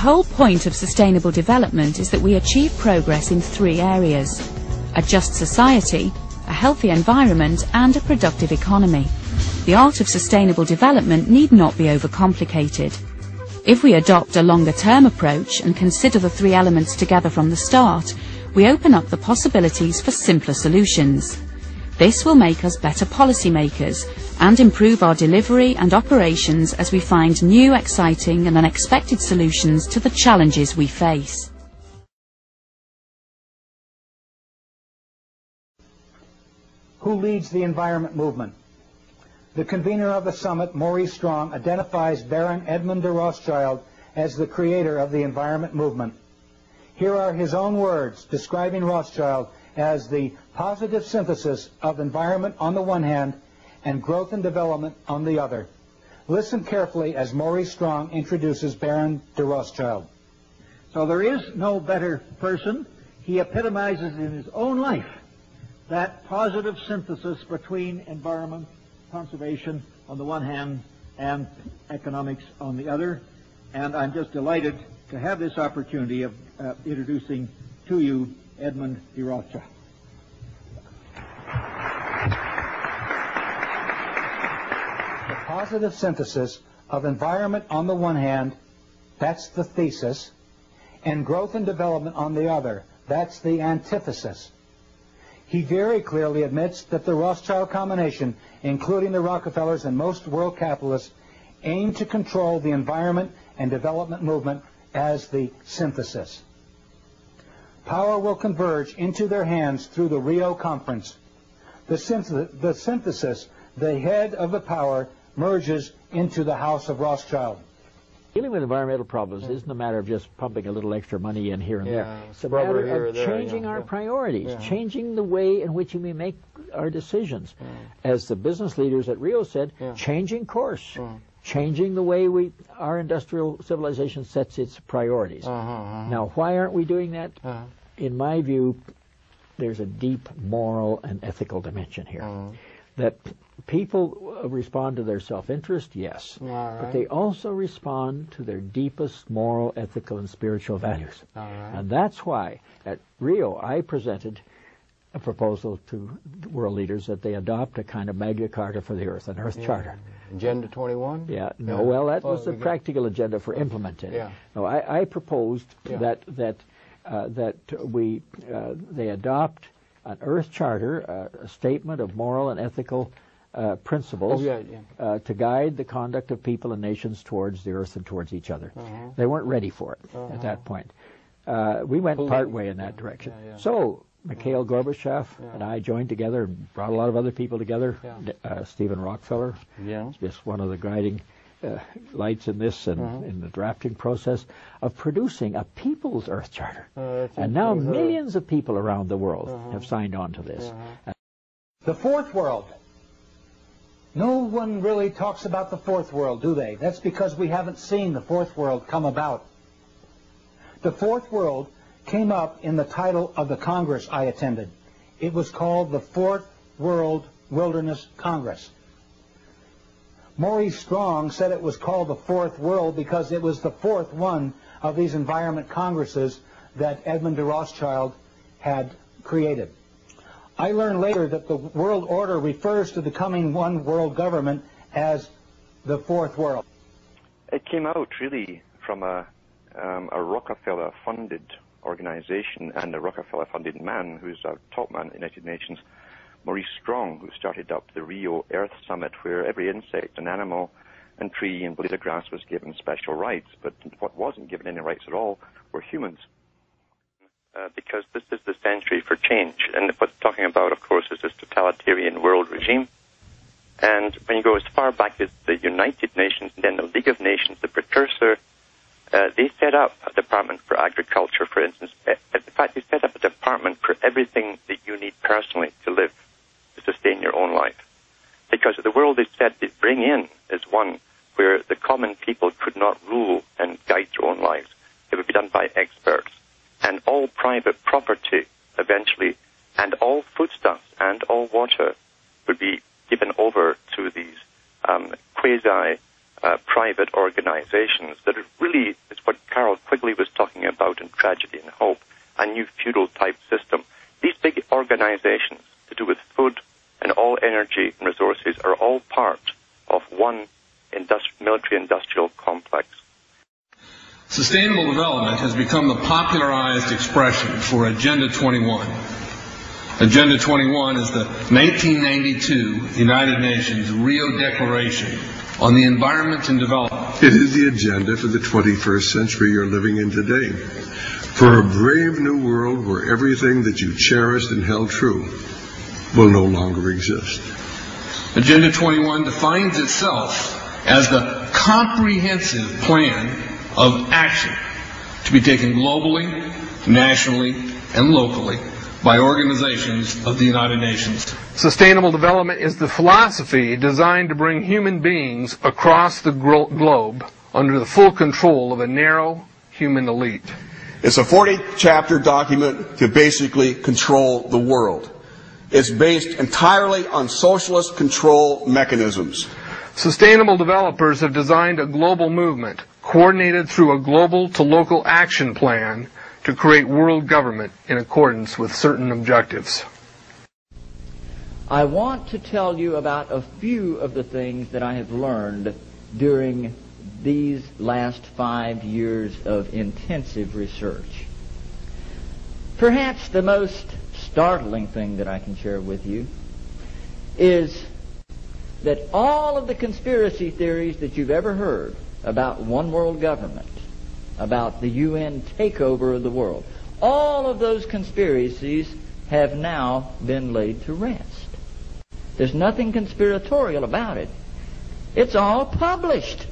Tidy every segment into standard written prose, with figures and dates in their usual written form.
whole point of sustainable development is that we achieve progress in 3 areas: a just society, a healthy environment, and a productive economy. The art of sustainable development need not be overcomplicated. If we adopt a longer-term approach and consider the 3 elements together from the start, we open up the possibilities for simpler solutions. This will make us better policymakers and improve our delivery and operations as we find new, exciting and unexpected solutions to the challenges we face. Who leads the environment movement? The convener of the summit, Maurice Strong, identifies Baron Edmund de Rothschild as the creator of the environment movement. Here are his own words describing Rothschild as the positive synthesis of environment on the one hand and growth and development on the other. Listen carefully as Maurice Strong introduces Baron de Rothschild. So there is no better person. He epitomizes in his own life that positive synthesis between environment, conservation on the one hand and economics on the other. And I'm just delighted to have this opportunity of introducing to you Edmund de Rothschild. The positive synthesis of environment on the one hand, that's the thesis, and growth and development on the other, that's the antithesis. He very clearly admits that the Rothschild combination, including the Rockefellers and most world capitalists, aim to control the environment and development movement as the synthesis. Power will converge into their hands through the Rio Conference. The synthesis, the head of the power, merges into the House of Rothschild. Dealing with environmental problems isn't a matter of just pumping a little extra money in here and there. It's a matter of changing our priorities, changing the way in which we make our decisions. As the business leaders at Rio said, changing course, changing the way our industrial civilization sets its priorities. Now, why aren't we doing that? In my view, there's a deep moral and ethical dimension here. That people respond to their self-interest, yes, but they also respond to their deepest moral, ethical, and spiritual values. And that's why at Rio I presented a proposal to world leaders that they adopt a kind of Magna Carta for the Earth, an Earth Charter. Agenda 21? No, well, that was the practical agenda for implementing it. No, I proposed that they adopt an Earth Charter, a statement of moral and ethical principles to guide the conduct of people and nations towards the Earth and towards each other. They weren't ready for it at that point. We went part way in that direction. So Mikhail Gorbachev and I joined together and brought a lot of other people together. Stephen Rockefeller, just one of the guiding lights in this and in the drafting process of producing a People's Earth Charter. And now millions of people around the world have signed on to this. The fourth world. No one really talks about the fourth world, do they? That's because we haven't seen the fourth world come about. The fourth world came up in the title of the Congress I attended. It was called the Fourth World Wilderness Congress. Maurice Strong said it was called the Fourth World because it was the fourth one of these environment congresses that Edmund de Rothschild had created. I learned later that the world order refers to the coming one world government as the Fourth World. It came out really from a Rockefeller-funded organization and a Rockefeller-funded man who's a top man at the United Nations, Maurice Strong, who started up the Rio Earth Summit, where every insect and animal and tree and blade of grass was given special rights, but what wasn't given any rights at all were humans. Because this is the century for change. And what we're talking about, of course, is this totalitarian world regime. And when you go as far back as the United Nations and then the League of Nations, the precursor, they set up a department for agriculture, for instance. In fact, they set up a department for everything that you need personally to live, to sustain your own life. Because the world they said they bring in is one where the common people could not rule and guide their own lives. It would be done by experts. And all private property, eventually, and all foodstuffs and all water would be given over to these quasi-private organizations that really is what Carol Quigley feudal-type system. These big organizations to do with food and all energy and resources are all part of one military-industrial complex. Sustainable development has become the popularized expression for Agenda 21. Agenda 21 is the 1992 United Nations Rio Declaration on the Environment and Development. It is the agenda for the 21st century you're living in today. For a brave new world where everything that you cherished and held true will no longer exist. Agenda 21 defines itself as the comprehensive plan of action to be taken globally, nationally, and locally by organizations of the United Nations. Sustainable development is the philosophy designed to bring human beings across the globe under the full control of a narrow human elite. It's a 40-chapter document to basically control the world. It's based entirely on socialist control mechanisms. Sustainable developers have designed a global movement coordinated through a global to local action plan to create world government in accordance with certain objectives. I want to tell you about a few of the things that I have learned during these last 5 years of intensive research. Perhaps the most startling thing that I can share with you is that all of the conspiracy theories that you've ever heard about one world government, about the UN takeover of the world, all of those conspiracies have now been laid to rest. There's nothing conspiratorial about it. It's all published.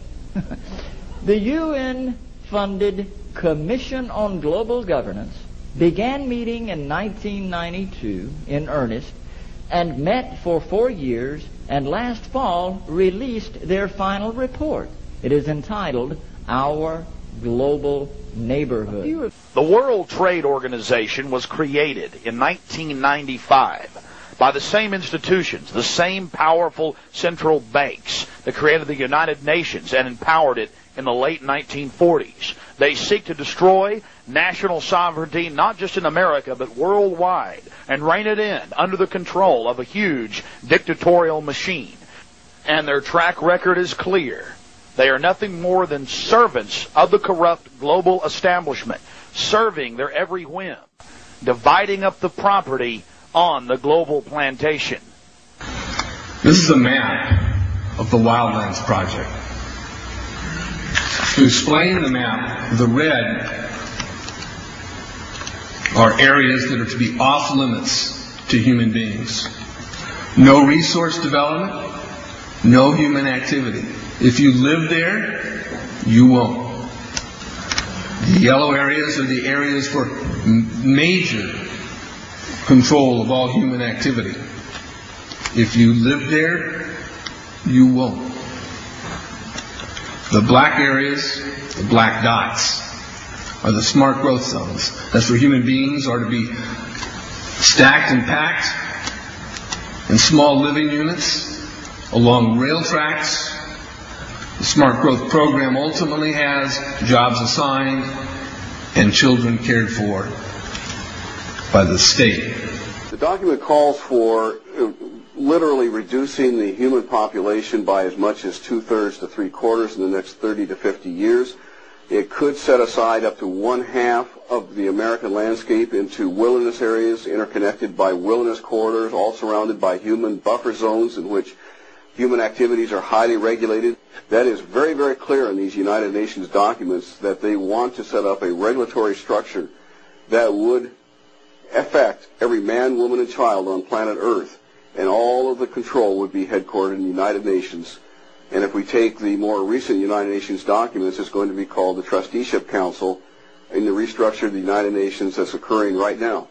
The UN-funded Commission on Global Governance began meeting in 1992 in earnest and met for 4 years, and last fall released their final report. It is entitled Our Global Neighborhood. The World Trade Organization was created in 1995 by the same institutions, the same powerful central banks that created the United Nations and empowered it in the late 1940s. They seek to destroy national sovereignty, not just in America, but worldwide, and rein it in under the control of a huge dictatorial machine. And their track record is clear. They are nothing more than servants of the corrupt global establishment, serving their every whim, dividing up the property on the global plantation. This is a map of the Wildlands Project. To explain the map, the red are areas that are to be off limits to human beings. No resource development, no human activity. If you live there, you won't. The yellow areas are the areas for major control of all human activity. If you live there, you won't. The black areas, the black dots, are the smart growth zones. That's where human beings are to be stacked and packed in small living units along rail tracks. The Smart Growth Program ultimately has jobs assigned and children cared for by the state. The document calls for literally reducing the human population by as much as 2/3 to 3/4 in the next 30 to 50 years. It could set aside up to 1/2 of the American landscape into wilderness areas interconnected by wilderness corridors, all surrounded by human buffer zones in which human activities are highly regulated. That is very, very clear in these United Nations documents that they want to set up a regulatory structure that would affect every man, woman, and child on planet Earth, and all of the control would be headquartered in the United Nations. And if we take the more recent United Nations documents, it's going to be called the Trusteeship Council in the restructure of the United Nations that's occurring right now.